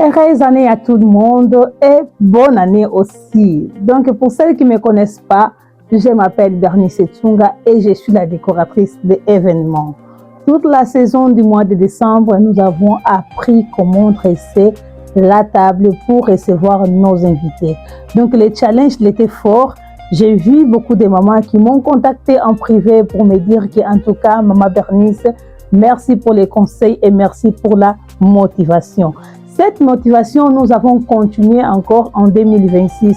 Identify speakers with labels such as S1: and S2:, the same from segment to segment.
S1: Heureuse année à tout le monde et bonne année aussi. Donc pour celles qui ne me connaissent pas, je m'appelle Bernice Tsunga et je suis la décoratrice d'événements. Toute la saison du mois de décembre, nous avons appris comment dresser la table pour recevoir nos invités. Donc le challenge était fort. J'ai vu beaucoup de mamans qui m'ont contacté en privé pour me dire qu'en tout cas, Maman Bernice, merci pour les conseils et merci pour la motivation. Cette motivation, nous avons continué encore en 2026.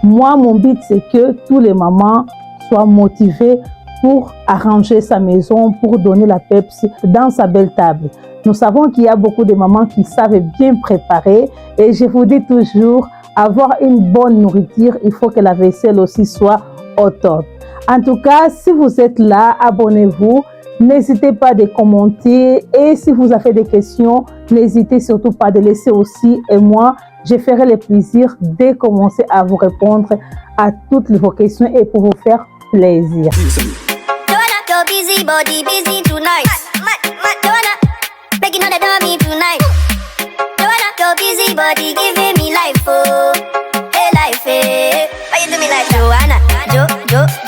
S1: Moi, mon but, c'est que tous les mamans soient motivées pour arranger sa maison, pour donner la peps dans sa belle table. Nous savons qu'il y a beaucoup de mamans qui savent bien préparer et je vous dis toujours, avoir une bonne nourriture, il faut que la vaisselle aussi soit au top. En tout cas, si vous êtes là, abonnez-vous. N'hésitez pas de commenter et si vous avez des questions, n'hésitez surtout pas de laisser aussi. Et moi, je ferai le plaisir de commencer à vous répondre à toutes vos questions et pour vous faire plaisir.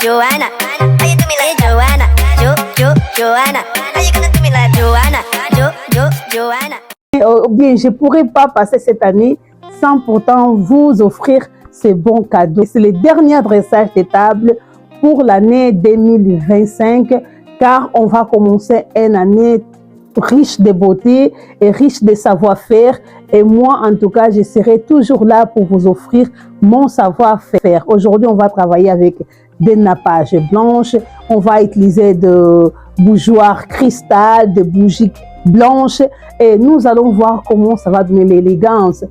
S2: Joanna, how you do me like Joanna? Joanna, how you gonna do me like Joanna? Joanna.
S1: Bien, je ne pourrais pas passer cette année sans pourtant vous offrir ces bons cadeaux. C'est le dernier dressage de table pour l'année 2025 car on va commencer une année riche de beauté et riche de savoir-faire. Et moi, en tout cas, je serai toujours là pour vous offrir mon savoir-faire. Aujourd'hui, on va travailler avec des nappages blanches. On va utiliser de bougeoirs cristal, de bougies blanches. Et nous allons voir comment ça va donner l'élégance.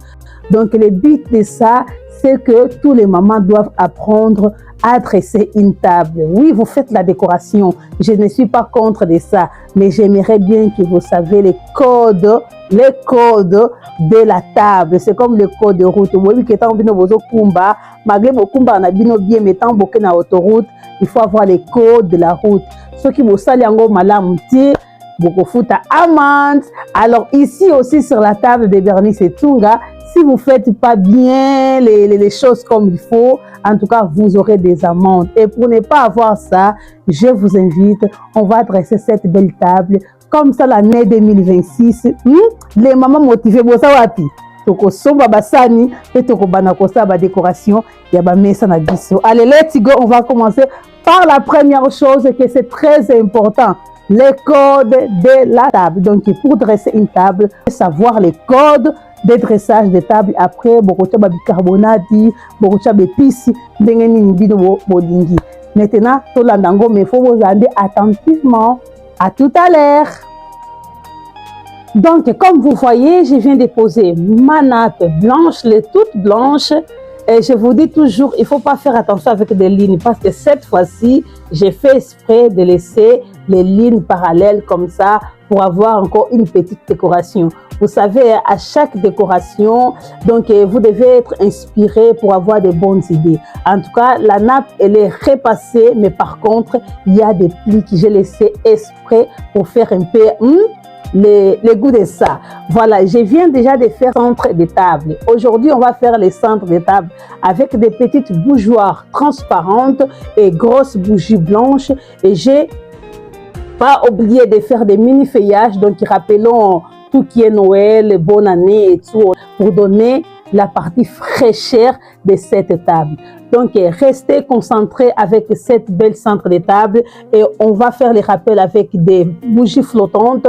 S1: Donc, le but de ça, c'est que tous les mamans doivent apprendre à dresser une table. Oui, vous faites la décoration. Je ne suis pas contre de ça, mais j'aimerais bien que vous saviez les codes de la table. C'est comme le code de route. Oui, que tant bino bozo kumba, malgré vos kumba na bino bien mettant beaucoup na autoroute, il faut avoir les codes de la route. Ceux qui vous salent en malam ti, beaucoup fout à amande. Alors ici aussi sur la table de Bernice Tsunga, si vous ne faites pas bien les choses comme il faut, en tout cas, vous aurez des amendes. Et pour ne pas avoir ça, je vous invite, on va dresser cette belle table. Comme ça, l'année 2026, les mamans motivées, vous savez, toko somba basani et toko banakosa ba décoration ya ba mesa na biso. Allez, let's go, on va commencer par la première chose que c'est très important, les codes de la table. Donc pour dresser une table, savoir les codes de dressage de table. Après beaucoup de bicarbonate, beaucoup de épices, ndengeni bino bolingi. Maintenant, tout l'andango, mais il faut vous aller attentivement. À tout à l'heure. Donc, comme vous voyez, je viens de poser ma nappe blanche, les toutes blanches. Et je vous dis toujours, il ne faut pas faire attention avec des lignes parce que cette fois-ci, j'ai fait exprès de laisser les lignes parallèles comme ça pour avoir encore une petite décoration. Vous savez, à chaque décoration, donc vous devez être inspiré pour avoir de bonnes idées. En tout cas, la nappe, elle est repassée, mais par contre, il y a des plis que j'ai laissés exprès pour faire un peu les goûts de ça. Voilà, je viens déjà de faire centre de table. Aujourd'hui, on va faire les centres de table avec des petites bougeoirs transparentes et grosses bougies blanches. Et j'ai pas oublié de faire des mini feuillages, donc rappelons tout qui est Noël, bonne année et tout, pour donner la partie fraîcheur de cette table. Donc, restez concentrés avec cette belle centre de table et on va faire les rappels avec des bougies flottantes.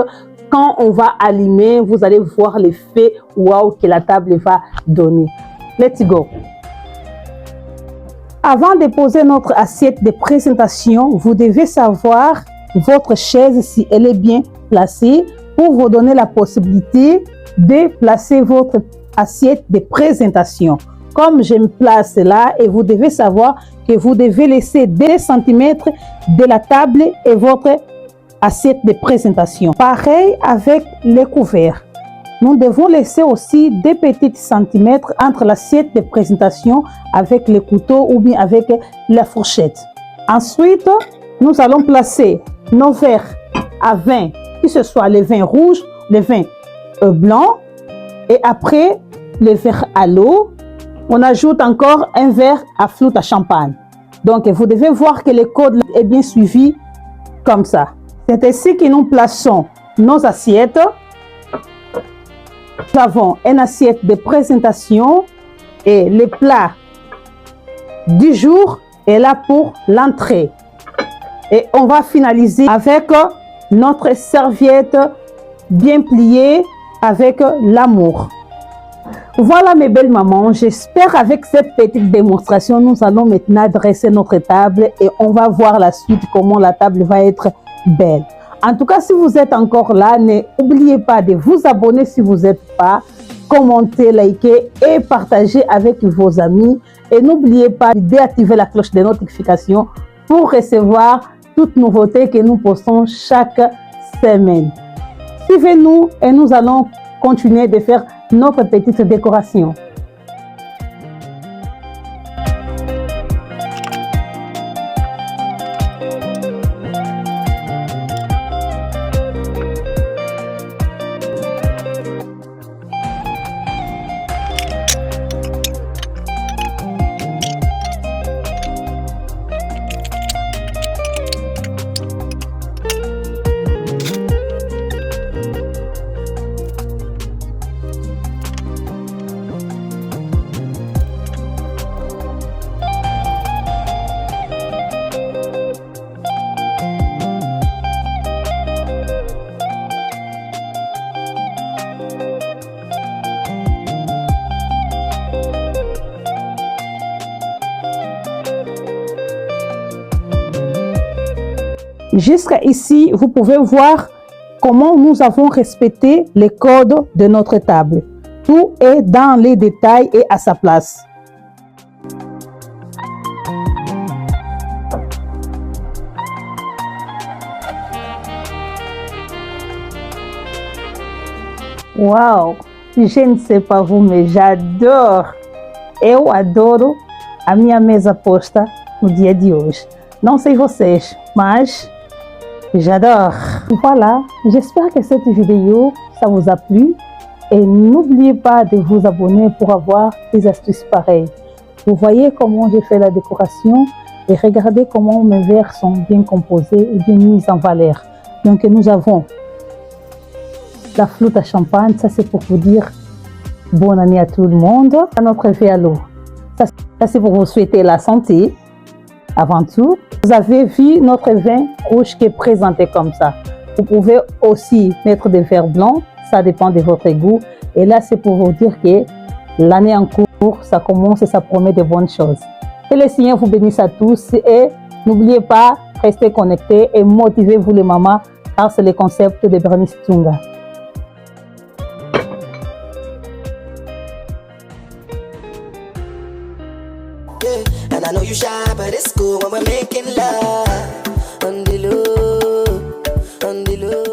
S1: Quand on va allumer, vous allez voir l'effet waouh que la table va donner. Let's go. Avant de poser notre assiette de présentation, vous devez savoir votre chaise si elle est bien placée pour vous donner la possibilité de placer votre assiette de présentation. Comme je me place là, et vous devez savoir que vous devez laisser 2 cm de la table et votre assiette de présentation. Pareil avec les couverts. Nous devons laisser aussi 2 petits centimètres entre l'assiette de présentation avec le couteau ou bien avec la fourchette. Ensuite, nous allons placer nos verres à vin, que ce soit les vins rouges, les vins blancs. Et après, le verre à l'eau. On ajoute encore un verre à flûte à champagne. Donc, vous devez voir que le code est bien suivi comme ça. C'est ainsi que nous plaçons nos assiettes. Nous avons une assiette de présentation et le plat du jour est là pour l'entrée. Et on va finaliser avec notre serviette bien pliée avec l'amour. Voilà mes belles mamans, j'espère avec cette petite démonstration, nous allons maintenant dresser notre table et on va voir la suite, comment la table va être belle. En tout cas, si vous êtes encore là, n'oubliez pas de vous abonner si vous n'êtes pas, commenter, liker et partager avec vos amis. Et n'oubliez pas d'activer la cloche de notification pour recevoir toutes nouveautés que nous postons chaque semaine. Suivez-nous et nous allons continuer de faire notre petite décoration. Jusqu'à ici, vous pouvez voir comment nous avons respecté les codes de notre table. Tout est dans les détails et à sa place. Wow! Je ne sais pas vous, mais j'adore! Eu adoro a minha mesa posta no dia de hoje. Não sei vocês, mas j'adore. Voilà, j'espère que cette vidéo, ça vous a plu. Et n'oubliez pas de vous abonner pour avoir des astuces pareilles. Vous voyez comment j'ai fait la décoration et regardez comment mes verres sont bien composés et bien mis en valeur. Donc nous avons la flûte à champagne, ça c'est pour vous dire bonne année à tout le monde. À notre verre à l'eau, ça c'est pour vous souhaiter la santé. Avant tout, vous avez vu notre vin rouge qui est présenté comme ça. Vous pouvez aussi mettre des verres blancs, ça dépend de votre goût. Et là, c'est pour vous dire que l'année en cours, ça commence et ça promet de bonnes choses. Que le Seigneur vous bénisse à tous et n'oubliez pas, restez connectés et motivez-vous les mamans car c'est le concept de Bernice Tsonga.
S3: And I know you shy, but it's cool when we're making love. On the low, on the low.